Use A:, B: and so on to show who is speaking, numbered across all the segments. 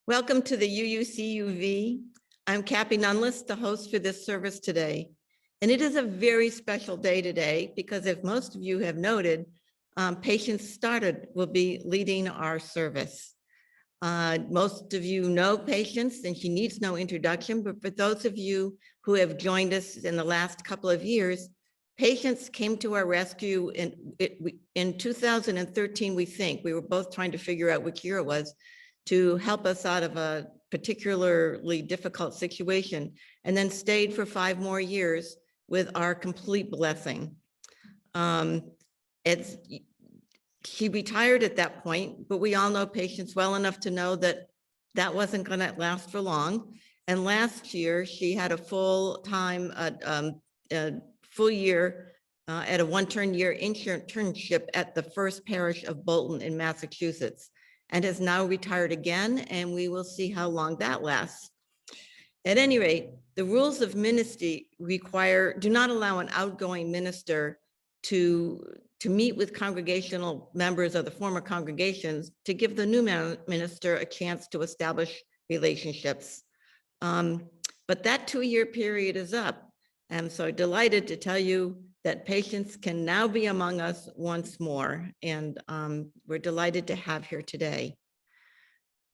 A: Welcome to the UUCUV. I'm Cappy Nunless, the host for this service today. And it is a very special day today because, if most of you have noted, Patience Stoddard will be leading our service. Most of you know Patience, and she needs no introduction, but for those of you who have joined us in the last couple of years, Patience came to our rescue in 2013, we think. We were both trying to figure out which year it was, to help us out of a particularly difficult situation, and then stayed for 5 more years with our complete blessing. She retired at that point, but we all know Patience well enough to know that that wasn't going to last for long. And last year, she had a full-time, full year at a one-year internship at the First Parish of Bolton in Massachusetts, and has now retired again, and we will see how long that lasts. At any rate, the rules of ministry do not allow an outgoing minister to meet with congregational members of the former congregations to give the new minister a chance to establish relationships. But that 2-year period is up. I'm so delighted to tell you that Patience can now be among us once more, and we're delighted to have her today.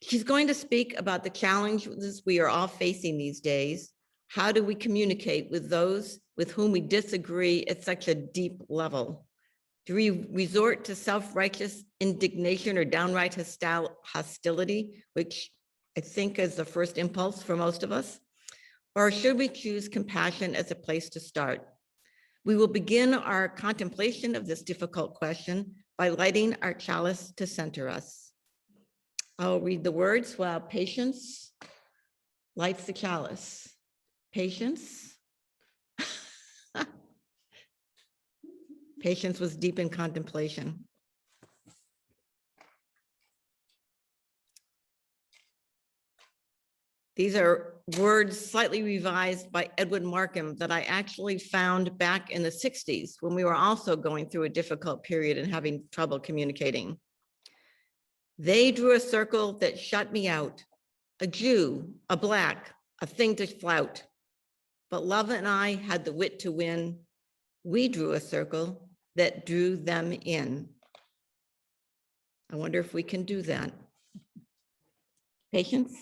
A: She's going to speak about the challenges we are all facing these days. How do we communicate with those with whom we disagree at such a deep level? Do we resort to self-righteous indignation or downright hostility, which I think is the first impulse for most of us? Or should we choose compassion as a place to start? We will begin our contemplation of this difficult question by lighting our chalice to center us. I'll read the words while Patience lights the chalice. Patience. Patience was deep in contemplation. These are words slightly revised by Edwin Markham that I actually found back in the 60s when we were also going through a difficult period and having trouble communicating. They drew a circle that shut me out, a Jew, a Black, a thing to flout. But love and I had the wit to win. We drew a circle that drew them in. I wonder if we can do that. Patience?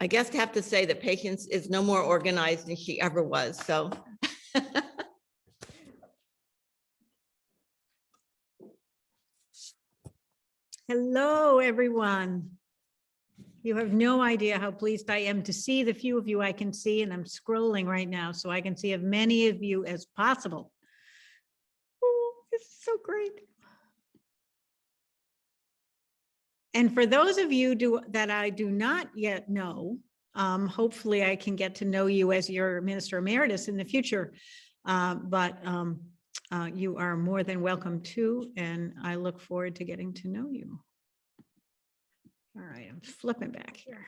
A: I guess I have to say that Patience is no more organized than she ever was, so.
B: Hello, everyone. You have no idea how pleased I am to see the few of you I can see, and I'm scrolling right now so I can see as many of you as possible. Oh, this is so great. And for those of you that I do not yet know, hopefully I can get to know you as your Minister Emeritus in the future, but you are more than welcome to, and I look forward to getting to know you. All right, I'm flipping back here.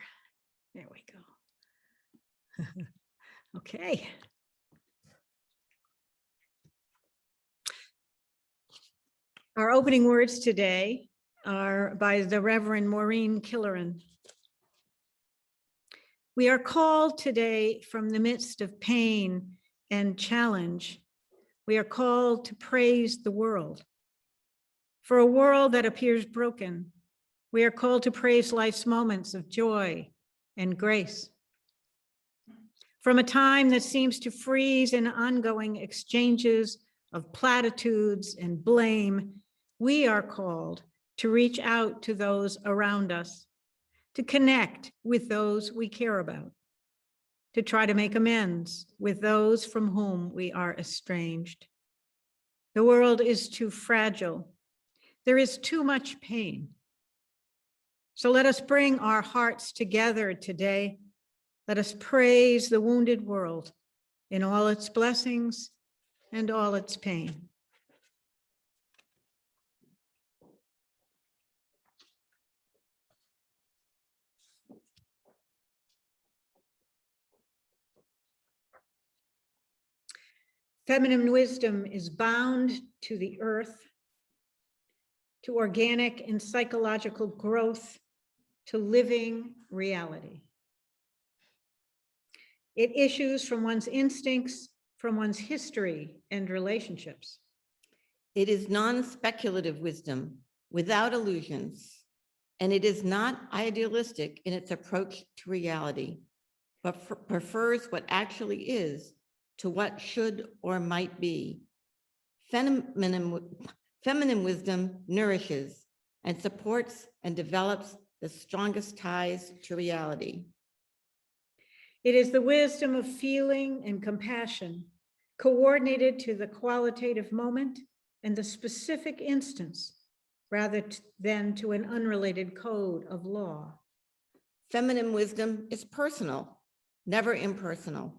B: There we go. Okay. Our opening words today are by the Reverend Maureen Killeran. We are called today from the midst of pain and challenge. We are called to praise the world. For a world that appears broken, we are called to praise life's moments of joy and grace. From a time that seems to freeze in ongoing exchanges of platitudes and blame, we are called to reach out to those around us, to connect with those we care about, to try to make amends with those from whom we are estranged. The world is too fragile. There is too much pain. So let us bring our hearts together today. Let us praise the wounded world in all its blessings and all its pain. Feminine wisdom is bound to the earth, to organic and psychological growth, to living reality. It issues from one's instincts, from one's history and relationships.
A: It is non-speculative wisdom without illusions, and it is not idealistic in its approach to reality, but prefers what actually is to what should or might be. Feminine wisdom nourishes and supports and develops the strongest ties to reality.
B: It is the wisdom of feeling and compassion, coordinated to the qualitative moment and the specific instance, rather than to an unrelated code of law.
A: Feminine wisdom is personal, never impersonal.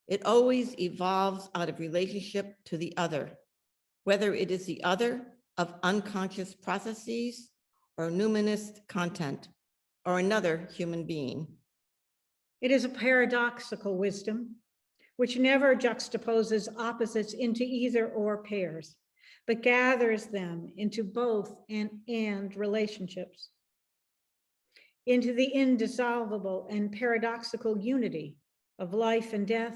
A: It always evolves out of relationship to the other, whether it is the other of unconscious processes or numinous content or another human being.
B: It is a paradoxical wisdom, which never juxtaposes opposites into either or pairs, but gathers them into both and relationships, into the indissoluble and paradoxical unity of life and death,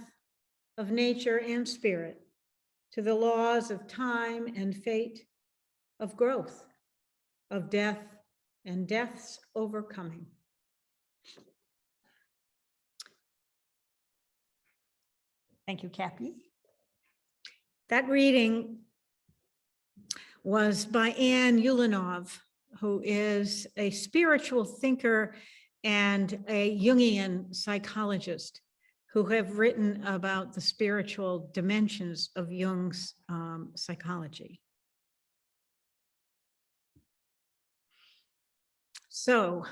B: of nature and spirit, to the laws of time and fate, of growth, of death and death's overcoming. Thank you, Cappy. That reading was by Anne Ulanov, who is a spiritual thinker and a Jungian psychologist who have written about the spiritual dimensions of Jung's psychology. So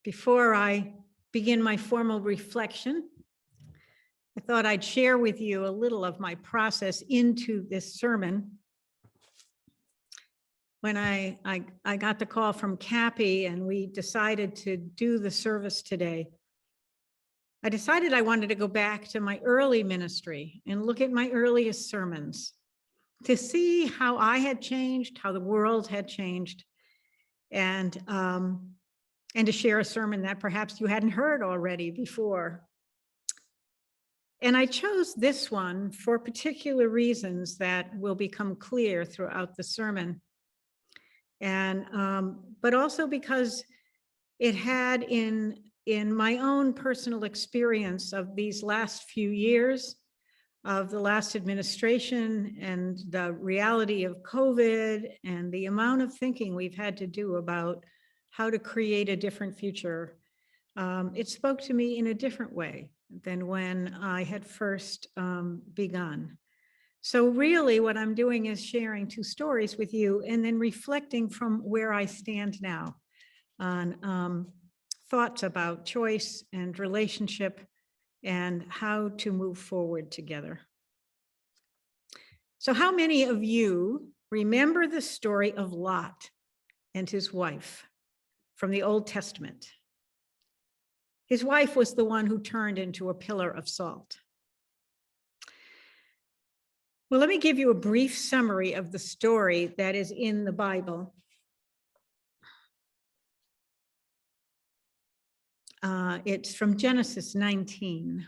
B: before I begin my formal reflection, I thought I'd share with you a little of my process into this sermon. When I got the call from Cappy and we decided to do the service today, I decided I wanted to go back to my early ministry and look at my earliest sermons to see how I had changed, how the world had changed, and to share a sermon that perhaps you hadn't heard already before. And I chose this one for particular reasons that will become clear throughout the sermon. And, but also because it had in my own personal experience of these last few years of the last administration and the reality of COVID and the amount of thinking we've had to do about how to create a different future, it spoke to me in a different way than when I had first begun. So really what I'm doing is sharing two stories with you and then reflecting from where I stand now on thoughts about choice and relationship and how to move forward together. So how many of you remember the story of Lot and his wife from the Old Testament? His wife was the one who turned into a pillar of salt. Well, let me give you a brief summary of the story that is in the Bible. It's from Genesis 19.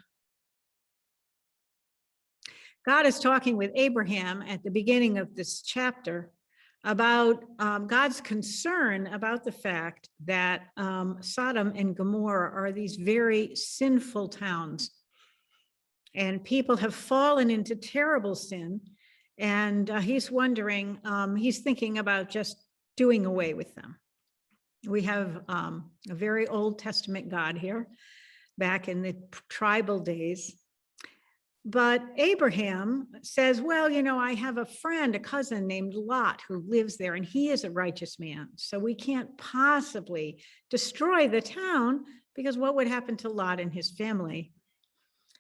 B: God is talking with Abraham at the beginning of this chapter about God's concern about the fact that Sodom and Gomorrah are these very sinful towns. And people have fallen into terrible sin. And he's wondering, he's thinking about just doing away with them. We have a very Old Testament God here, back in the tribal days. But Abraham says, well, you know, I have a friend, a cousin named Lot who lives there, and he is a righteous man. So we can't possibly destroy the town because what would happen to Lot and his family?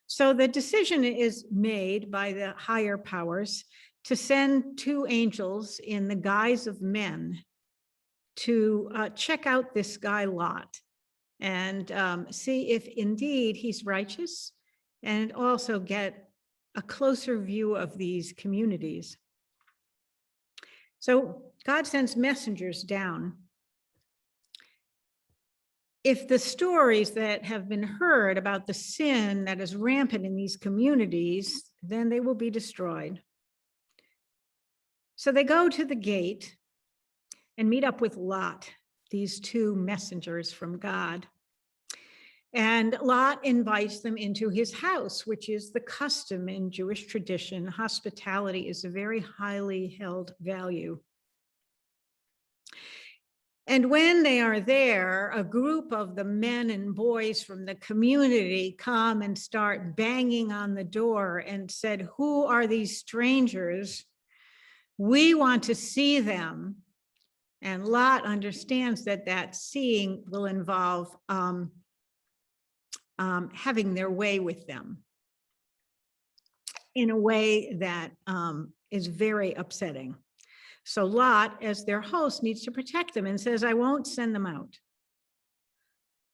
B: So the decision is made by the higher powers to send two angels in the guise of men to check out this guy Lot and see if indeed he's righteous, and also get a closer view of these communities. So God sends messengers down. If the stories that have been heard about the sin that is rampant in these communities, then they will be destroyed. So they go to the gate and meet up with Lot, these two messengers from God. And Lot invites them into his house, which is the custom in Jewish tradition. Hospitality is a very highly held value. And when they are there, a group of the men and boys from the community come and start banging on the door and said, "Who are these strangers? We want to see them." And Lot understands that that seeing will involve having their way with them in a way that is very upsetting. So Lot, as their host, needs to protect them and says, "I won't send them out."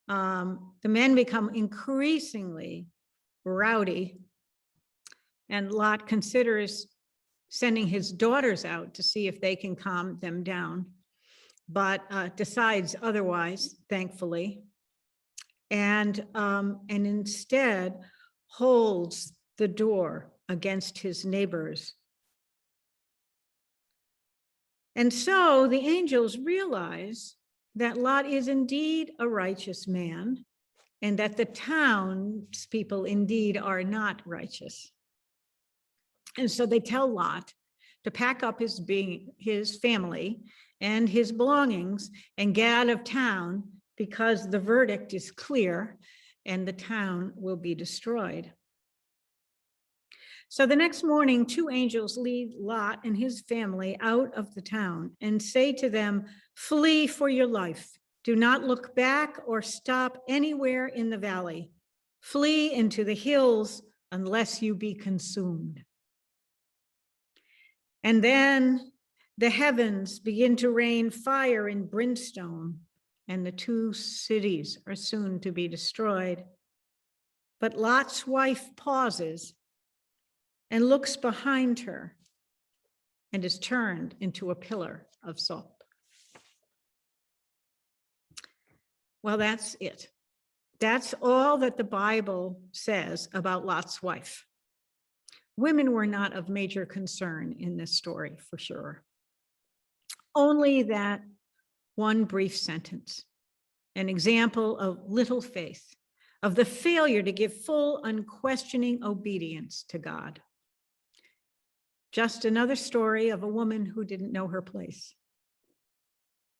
B: The men become increasingly rowdy, and Lot considers sending his daughters out to see if they can calm them down, but decides otherwise, thankfully, and instead holds the door against his neighbors. And so the angels realize that Lot is indeed a righteous man and that the townspeople indeed are not righteous. And so they tell Lot to pack up his family and his belongings and get out of town because the verdict is clear and the town will be destroyed. So the next morning, two angels lead Lot and his family out of the town and say to them, "Flee for your life. Do not look back or stop anywhere in the valley. Flee into the hills unless you be consumed." And then the heavens begin to rain fire and brimstone, and the two cities are soon to be destroyed. But Lot's wife pauses and looks behind her and is turned into a pillar of salt. Well, that's it. That's all that the Bible says about Lot's wife. Women were not of major concern in this story, for sure. Only that one brief sentence, an example of little faith, of the failure to give full, unquestioning obedience to God. Just another story of a woman who didn't know her place.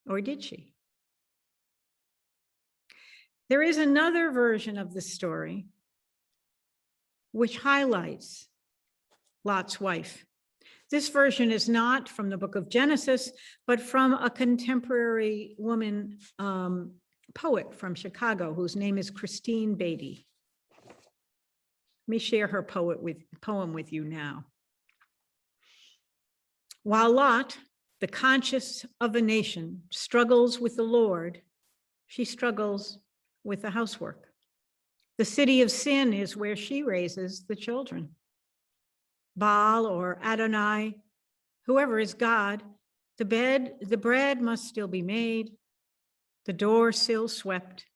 B: Or did she? There is another version of the story which highlights Lot's wife. This version is not from the book of Genesis, but from a contemporary woman poet from Chicago whose name is Christine Beatty. Let me share her poem with you now. While Lot, the conscience of a nation, struggles with the Lord, she struggles with the housework. The city of sin is where she raises the children. Baal or Adonai, whoever is God, the bread must still be made, the door still swept.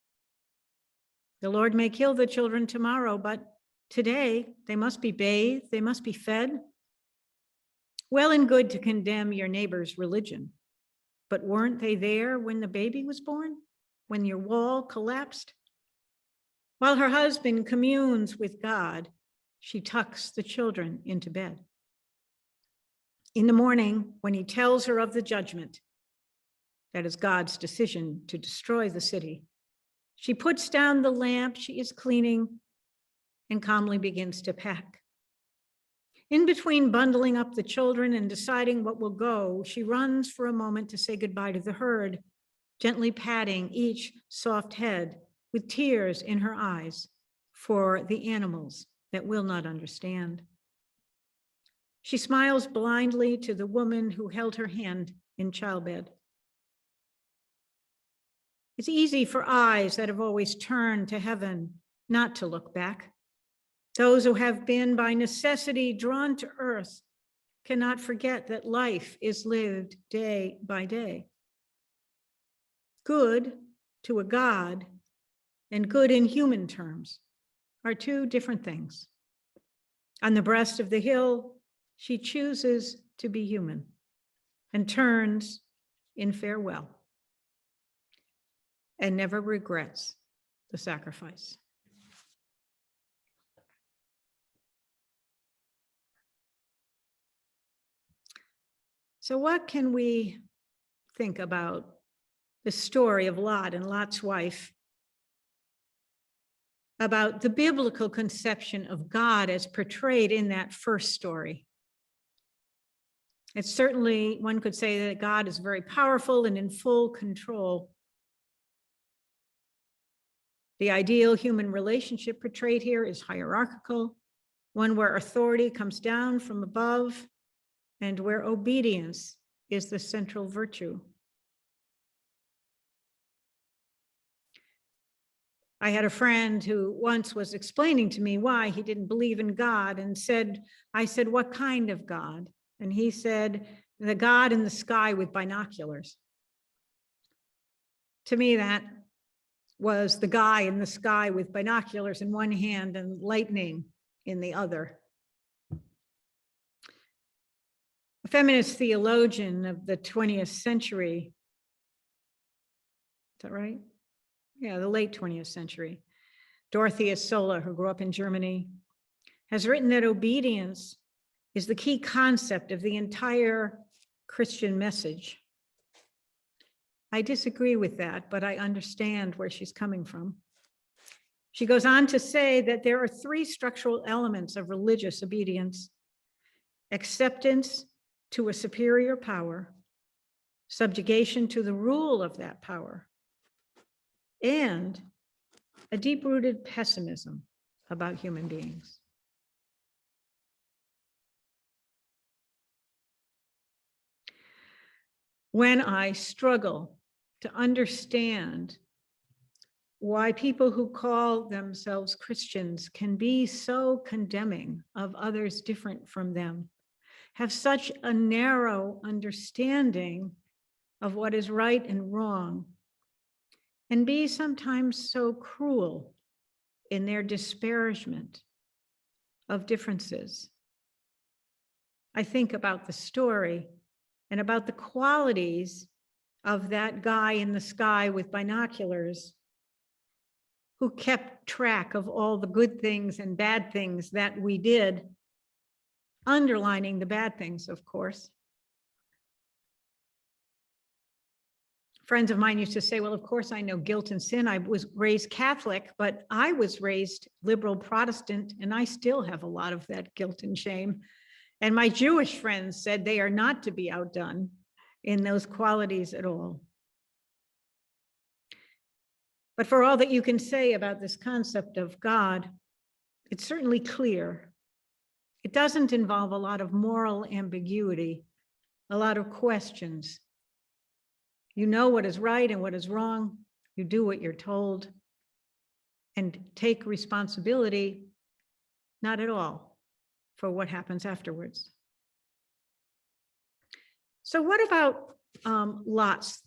B: The Lord may kill the children tomorrow, but today they must be bathed, they must be fed. Well and good to condemn your neighbor's religion, but weren't they there when the baby was born, when your wall collapsed? While her husband communes with God, she tucks the children into bed. In the morning, when he tells her of the judgment, that is God's decision to destroy the city, she puts down the lamp she is cleaning and calmly begins to pack. In between bundling up the children and deciding what will go, she runs for a moment to say goodbye to the herd, gently patting each soft head with tears in her eyes for the animals that will not understand. She smiles blindly to the woman who held her hand in childbed. It's easy for eyes that have always turned to heaven not to look back. Those who have been by necessity drawn to earth cannot forget that life is lived day by day. Good to a God and good in human terms are two different things. On the breast of the hill, she chooses to be human and turns in farewell and never regrets the sacrifice. So what can we think about the story of Lot and Lot's wife, about the biblical conception of God as portrayed in that first story? It's certainly, one could say that God is very powerful and in full control. The ideal human relationship portrayed here is hierarchical, one where authority comes down from above and where obedience is the central virtue. I had a friend who once was explaining to me why he didn't believe in God, and I said, what kind of God? And he said, the God in the sky with binoculars. To me, that was the guy in the sky with binoculars in one hand and lightning in the other. A feminist theologian of the 20th century, is that right? Yeah, the late 20th century. Dorothea Sola, who grew up in Germany, has written that obedience is the key concept of the entire Christian message. I disagree with that, but I understand where she's coming from. She goes on to say that there are three structural elements of religious obedience: acceptance to a superior power, subjugation to the rule of that power, and a deep-rooted pessimism about human beings. When I struggle to understand why people who call themselves Christians can be so condemning of others different from them, have such a narrow understanding of what is right and wrong, and be sometimes so cruel in their disparagement of differences, I think about the story and about the qualities of that guy in the sky with binoculars who kept track of all the good things and bad things that we did, underlining the bad things, of course. Friends of mine used to say, well, of course I know guilt and sin. I was raised Catholic, but I was raised liberal Protestant, and I still have a lot of that guilt and shame. And my Jewish friends said they are not to be outdone in those qualities at all. But for all that you can say about this concept of God, it's certainly clear. It doesn't involve a lot of moral ambiguity, a lot of questions. You know what is right and what is wrong. You do what you're told and take responsibility, not at all, for what happens afterwards. So what about Lot's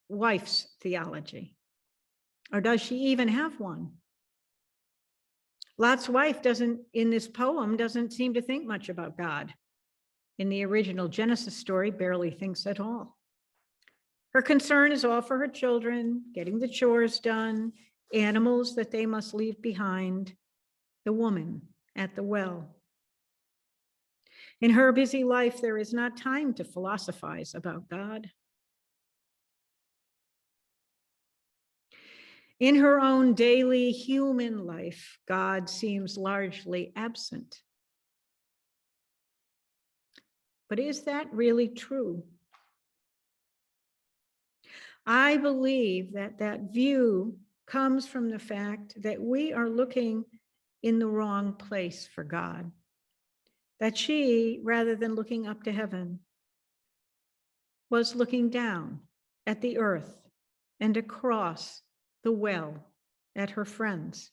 B: wife's theology? Or does she even have one? Lot's wife in this poem, doesn't seem to think much about God. In the original Genesis story, barely thinks at all. Her concern is all for her children, getting the chores done, animals that they must leave behind, the woman at the well. In her busy life, there is not time to philosophize about God. In her own daily human life, God seems largely absent. But is that really true? I believe that that view comes from the fact that we are looking in the wrong place for God. That she, rather than looking up to heaven, was looking down at the earth and across the well at her friends.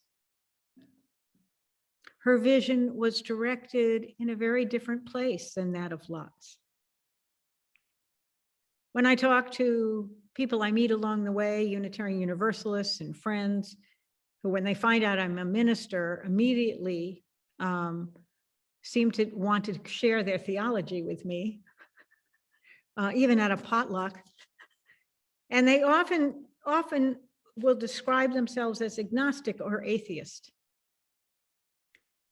B: her vision was directed in a very different place than that of Lot's. When I talk to people I meet along the way, Unitarian Universalists and friends, who when they find out I'm a minister, immediately seem to want to share their theology with me, even at a potluck. And they often will describe themselves as agnostic or atheist.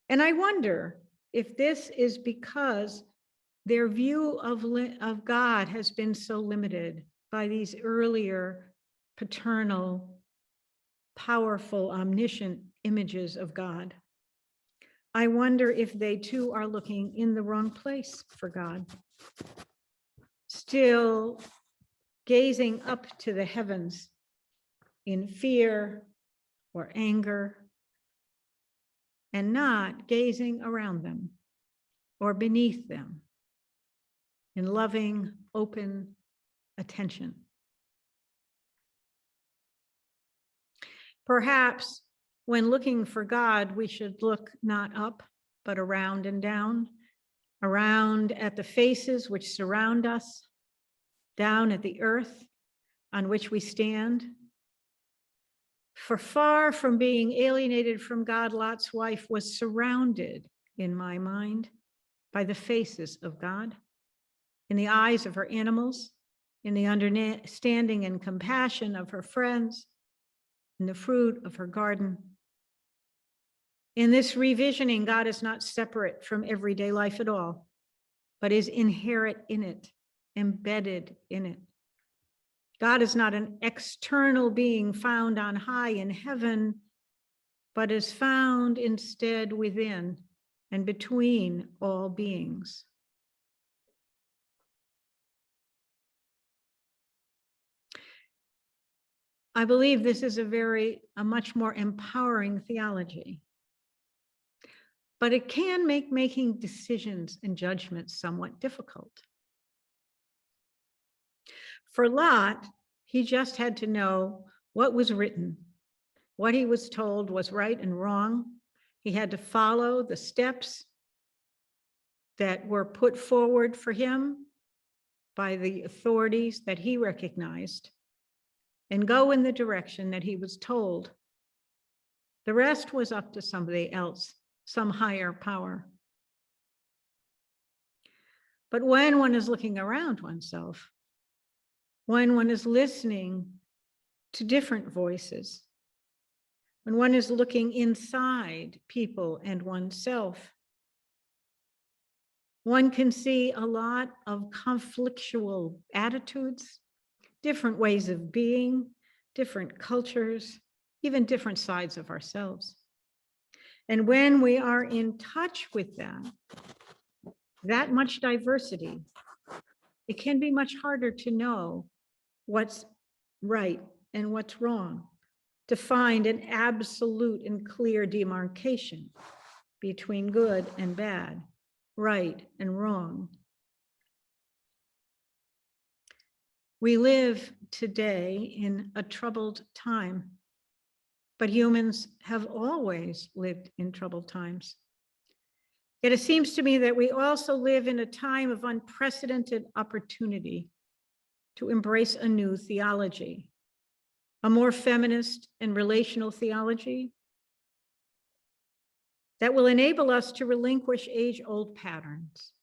B: And I wonder if this is because their view of God has been so limited by these earlier paternal, powerful, omniscient images of God. I wonder if they too are looking in the wrong place for God, still gazing up to the heavens in fear or anger, and not gazing around them or beneath them in loving, open attention. Perhaps when looking for God, we should look not up, but around and down, around at the faces which surround us, down at the earth on which we stand. For far from being alienated from God, Lot's wife was surrounded, in my mind, by the faces of God, in the eyes of her animals, in the understanding and compassion of her friends, in the fruit of her garden. In this revisioning, God is not separate from everyday life at all, but is inherent in it, embedded in it. God is not an external being found on high in heaven, but is found instead within and between all beings. I believe this is a much more empowering theology, but it can make making decisions and judgments somewhat difficult. For Lot, he just had to know what was written, what he was told was right and wrong. He had to follow the steps that were put forward for him by the authorities that he recognized and go in the direction that he was told. The rest was up to somebody else, some higher power. But when one is looking around oneself, when one is listening to different voices, when one is looking inside people and oneself, one can see a lot of conflictual attitudes, different ways of being, different cultures, even different sides of ourselves. And when we are in touch with that much diversity, it can be much harder to know what's right and what's wrong, to find an absolute and clear demarcation between good and bad, right and wrong. We live today in a troubled time, but humans have always lived in troubled times. Yet it seems to me that we also live in a time of unprecedented opportunity to embrace a new theology, a more feminist and relational theology that will enable us to relinquish age-old patterns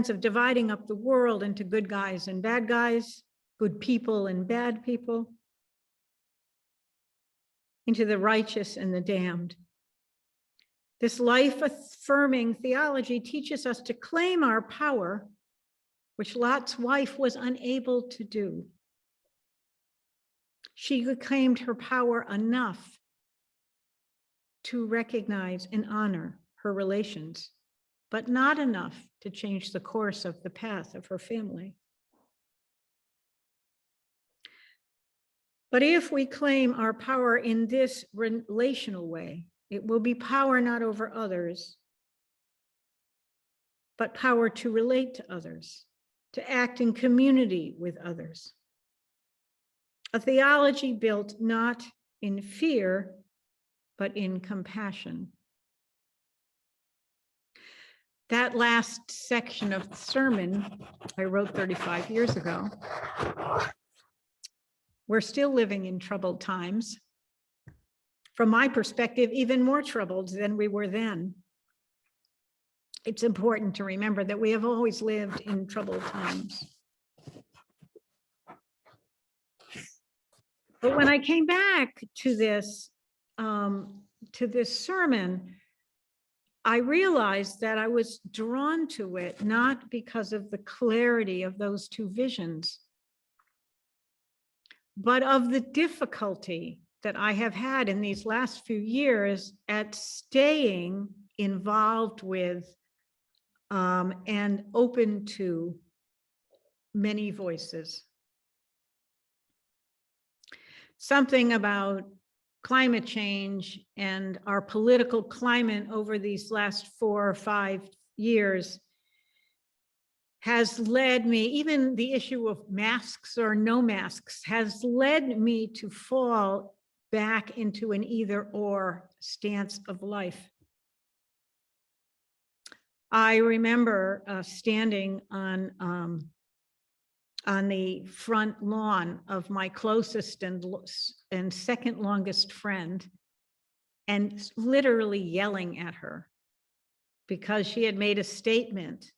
B: of dividing up the world into good guys and bad guys, good people and bad people, into the righteous and the damned. This life-affirming theology teaches us to claim our power, which Lot's wife was unable to do. She claimed her power enough to recognize and honor her relations, but not enough to change the course of the path of her family. But if we claim our power in this relational way, it will be power not over others, but power to relate to others, to act in community with others. A theology built not in fear, but in compassion, That last section of the sermon I wrote 35 years ago. We're still living in troubled times. From my perspective, even more troubled than we were then. It's important to remember that we have always lived in troubled times. But when I came back to this sermon, I realized that I was drawn to it, not because of the clarity of those two visions, but of the difficulty that I have had in these last few years at staying involved with and open to many voices. Something about climate change and our political climate over these last 4 or 5 years has led me, even the issue of masks or no masks, has led me to fall back into an either-or stance of life. I remember standing on the front lawn of my closest and second longest friend and literally yelling at her because she had made a statement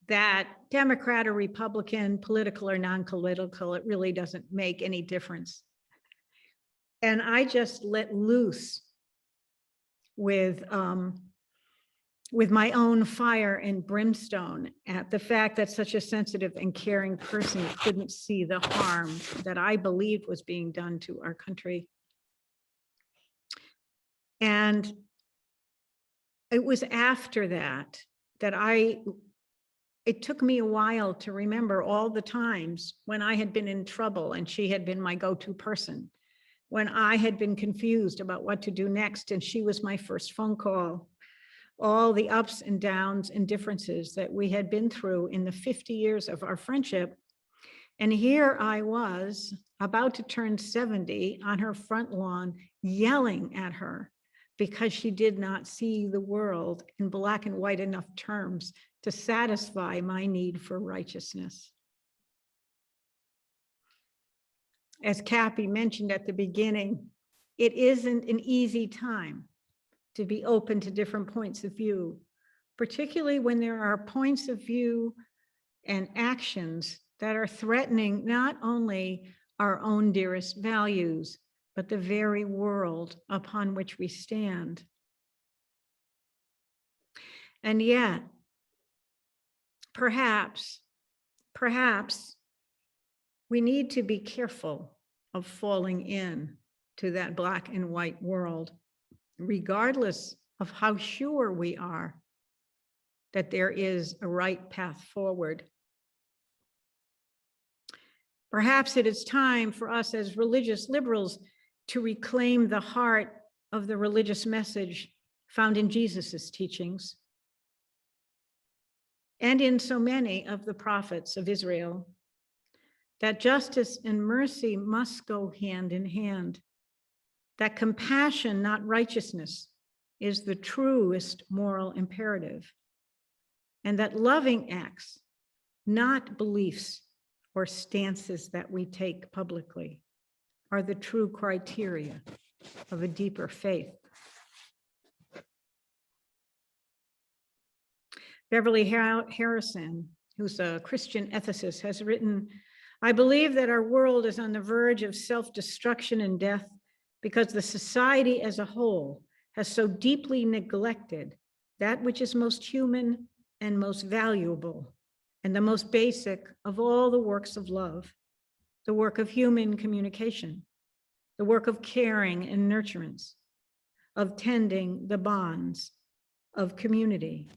B: that Democrat or Republican, political or non-political, it really doesn't make any difference. And I just let loose with my own fire and brimstone at the fact that such a sensitive and caring person couldn't see the harm that I believed was being done to our country. And it was after that it took me a while to remember all the times when I had been in trouble and she had been my go-to person, when I had been confused about what to do next and she was my first phone call. All the ups and downs and differences that we had been through in the 50 years of our friendship. And here I was about to turn 70 on her front lawn, yelling at her because she did not see the world in black and white enough terms to satisfy my need for righteousness. As Cappy mentioned at the beginning, it isn't an easy time to be open to different points of view, particularly when there are points of view and actions that are threatening not only our own dearest values, but the very world upon which we stand. And yet, perhaps we need to be careful of falling in to that black and white world, regardless of how sure we are that there is a right path forward. Perhaps it is time for us as religious liberals to reclaim the heart of the religious message found in Jesus's teachings and in so many of the prophets of Israel, that justice and mercy must go hand in hand, that compassion, not righteousness, is the truest moral imperative, and that loving acts, not beliefs or stances that we take publicly, are the true criteria of a deeper faith. Beverly Harrison, who's a Christian ethicist, has written, "I believe that our world is on the verge of self-destruction and death because the society as a whole has so deeply neglected that which is most human and most valuable and the most basic of all the works of love, the work of human communication, the work of caring and nurturance, of tending the bonds of community."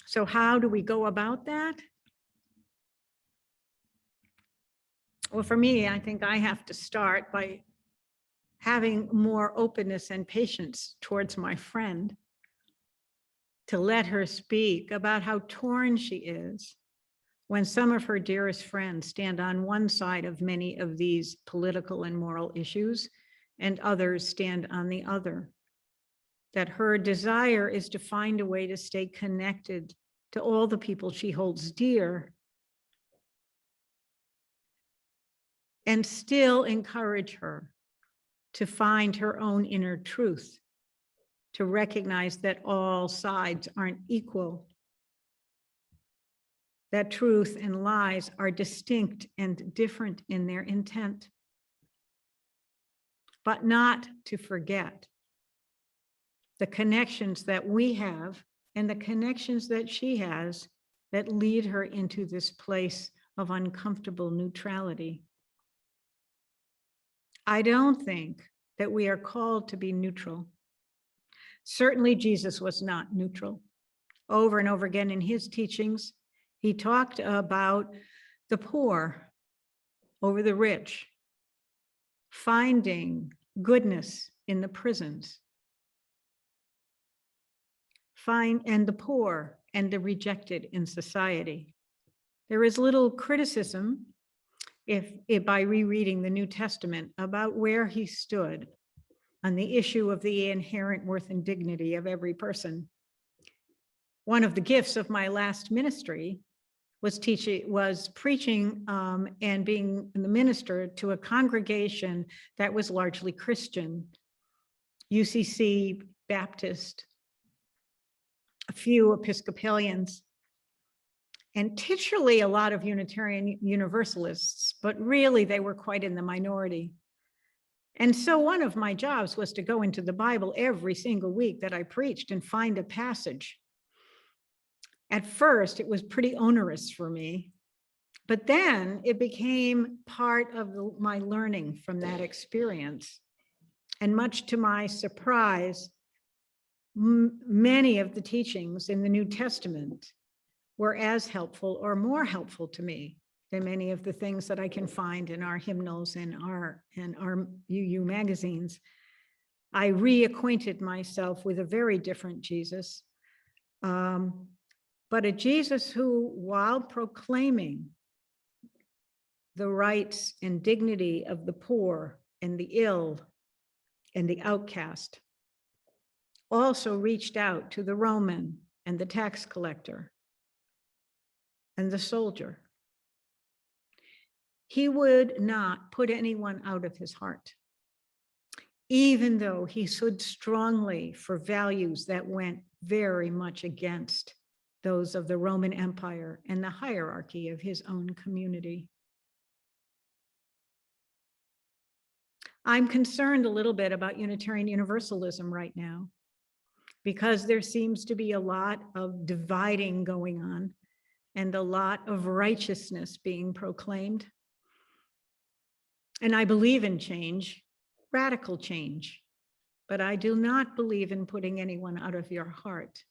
B: So how do we go about that? Well, for me, I think I have to start by having more openness and patience towards my friend, to let her speak about how torn she is when some of her dearest friends stand on one side of many of these political and moral issues, and others stand on the other. That her desire is to find a way to stay connected to all the people she holds dear and still encourage her to find her own inner truth, to recognize that all sides aren't equal, that truth and lies are distinct and different in their intent, but not to forget the connections that we have and the connections that she has that lead her into this place of uncomfortable neutrality. I don't think that we are called to be neutral. Certainly, Jesus was not neutral. Over and over again in his teachings, he talked about the poor over the rich, finding goodness in the prisons, and the poor and the rejected in society. There is little criticism if by rereading the New Testament about where he stood on the issue of the inherent worth and dignity of every person. One of the gifts of my last ministry was preaching and being the minister to a congregation that was largely Christian, UCC, Baptist, a few Episcopalians, and titularly a lot of Unitarian Universalists, but really they were quite in the minority. And so one of my jobs was to go into the Bible every single week that I preached and find a passage. At first, it was pretty onerous for me, but then it became part of my learning from that experience. And much to my surprise, many of the teachings in the New Testament were as helpful or more helpful to me than many of the things that I can find in our hymnals and our UU magazines. I reacquainted myself with a very different Jesus, but a Jesus who, while proclaiming the rights and dignity of the poor and the ill and the outcast, also reached out to the Roman and the tax collector and the soldier. He would not put anyone out of his heart, even though he stood strongly for values that went very much against those of the Roman Empire and the hierarchy of his own community. I'm concerned a little bit about Unitarian Universalism right now, because there seems to be a lot of dividing going on and a lot of righteousness being proclaimed. And I believe in change, radical change, but I do not believe in putting anyone out of your heart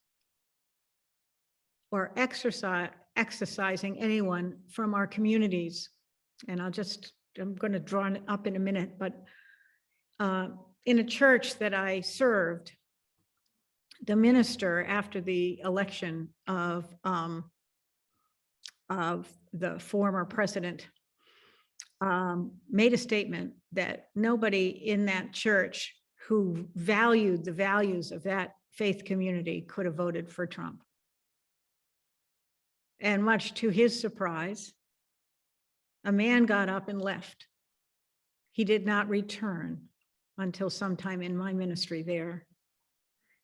B: or exercising anyone from our communities. And I'm going to draw it up in a minute, but in a church that I served, the minister, after the election of the former president, made a statement that nobody in that church who valued the values of that faith community could have voted for Trump. And much to his surprise, a man got up and left. He did not return until sometime in my ministry there.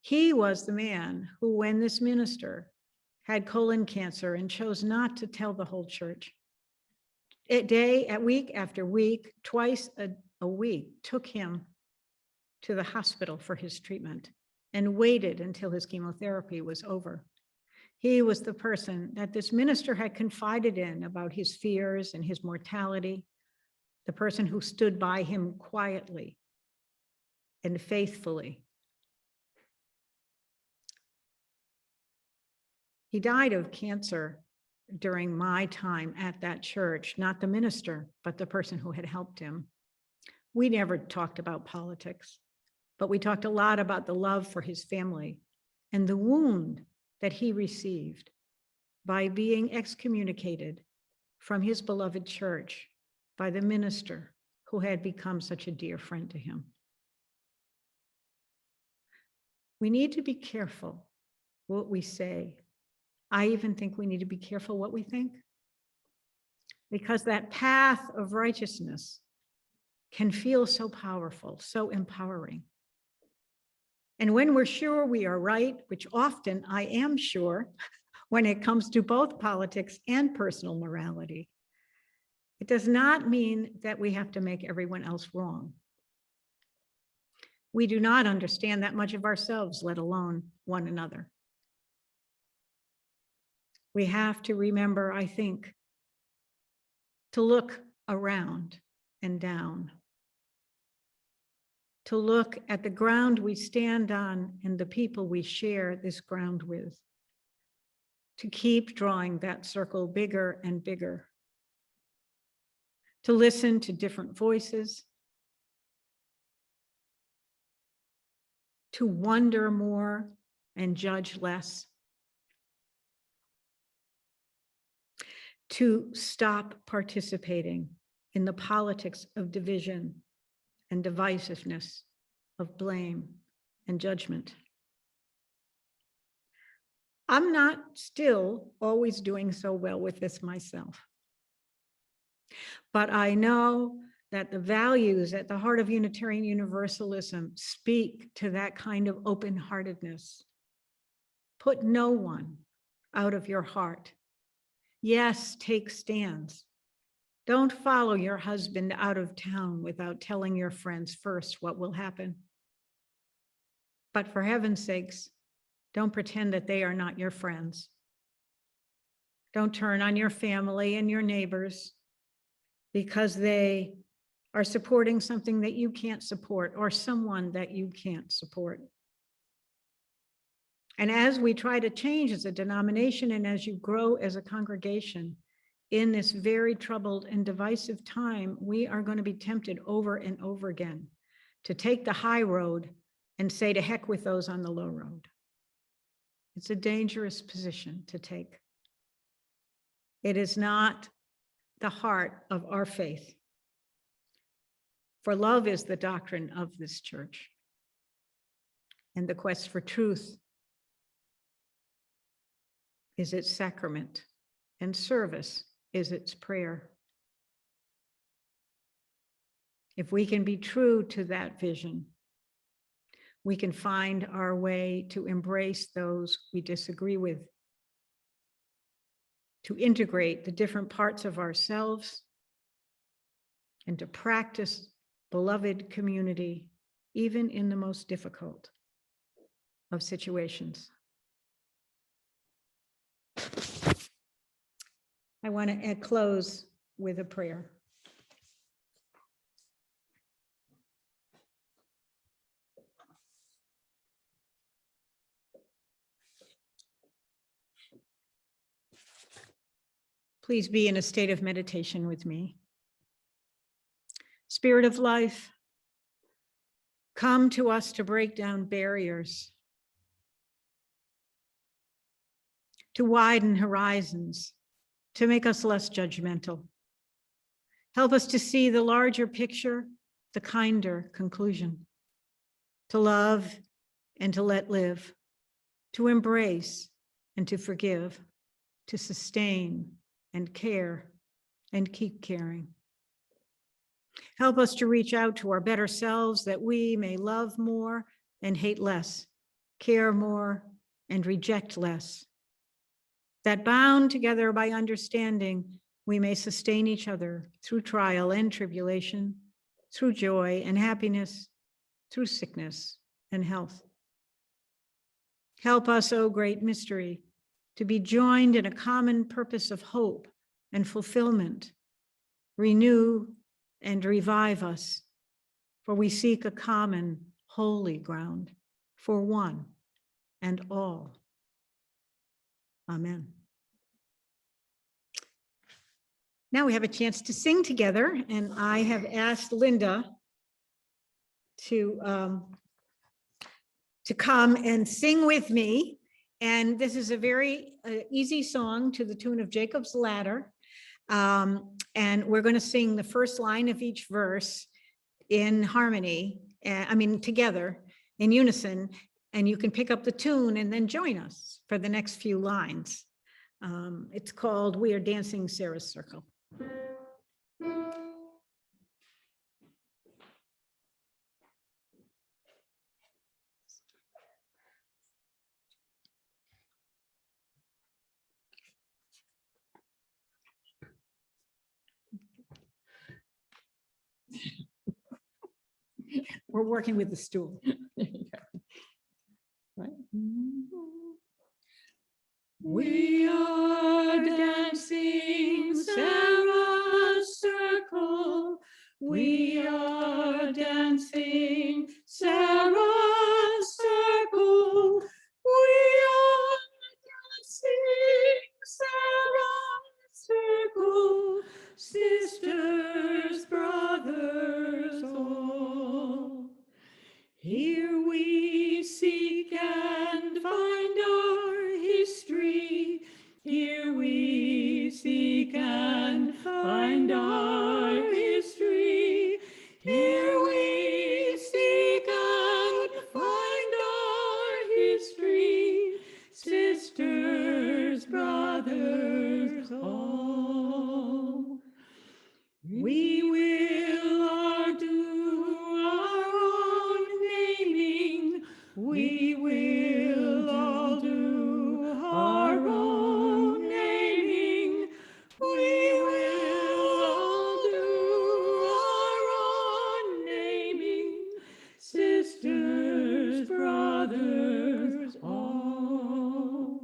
B: He was the man who, when this minister had colon cancer and chose not to tell the whole church, week after week, twice a week, took him to the hospital for his treatment and waited until his chemotherapy was over. He was the person that this minister had confided in about his fears and his mortality, the person who stood by him quietly and faithfully. He died of cancer during my time at that church, not the minister, but the person who had helped him. We never talked about politics, but we talked a lot about the love for his family and the wound that he received by being excommunicated from his beloved church by the minister who had become such a dear friend to him. We need to be careful what we say. I even think we need to be careful what we think, because that path of righteousness can feel so powerful, so empowering. And when we're sure we are right, which often I am sure when it comes to both politics and personal morality, it does not mean that we have to make everyone else wrong. We do not understand that much of ourselves, let alone one another. We have to remember, I think, to look around and down, to look at the ground we stand on and the people we share this ground with, to keep drawing that circle bigger and bigger, to listen to different voices, to wonder more and judge less, to stop participating in the politics of division and divisiveness, of blame and judgment. I'm not still always doing so well with this myself, but I know that the values at the heart of Unitarian Universalism speak to that kind of open-heartedness. Put no one out of your heart. Yes, take stands. Don't follow your husband out of town without telling your friends first what will happen. But for heaven's sakes, don't pretend that they are not your friends. Don't turn on your family and your neighbors because they are supporting something that you can't support or someone that you can't support. And as we try to change as a denomination and as you grow as a congregation in this very troubled and divisive time, we are going to be tempted over and over again to take the high road and say to heck with those on the low road. It's a dangerous position to take. It is not the heart of our faith. For love is the doctrine of this church, and the quest for truth is its sacrament, and service is its prayer. If we can be true to that vision, we can find our way to embrace those we disagree with, to integrate the different parts of ourselves, and to practice beloved community, even in the most difficult of situations. I want to close with a prayer. Please be in a state of meditation with me. Spirit of life, come to us to break down barriers, to widen horizons, to make us less judgmental. Help us to see the larger picture, the kinder conclusion, to love and to let live, to embrace and to forgive, to sustain and care and keep caring. Help us to reach out to our better selves that we may love more and hate less, care more and reject less. That bound together by understanding, we may sustain each other through trial and tribulation, through joy and happiness, through sickness and health. Help us, O great mystery, to be joined in a common purpose of hope and fulfillment. Renew and revive us, for we seek a common holy ground for one and all. Amen. Now we have a chance to sing together, and I have asked Linda to come and sing with me. And this is a very easy song to the tune of Jacob's Ladder. And we're going to sing the first line of each verse in harmony, together in unison, and you can pick up the tune and then join us for the next few lines. It's called We Are Dancing Sarah's Circle. We're working with the stool.
C: Right.
B: We are dancing Sarah's circle. We are dancing Sarah's circle. We are dancing Sarah's circle. Sisters, brothers, all. Here we seek and find our history. Here we seek and find our history. Here we seek and find our history. Sisters, brothers, all. We will do our own naming. We will all do our own naming. We will all do our own naming. Sisters, brothers, all.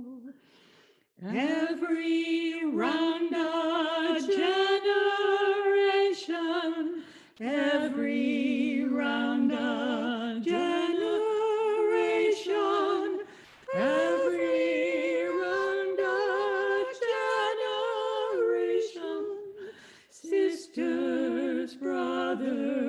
B: Every round a generation, every round a generation, every round a generation, sisters, brothers,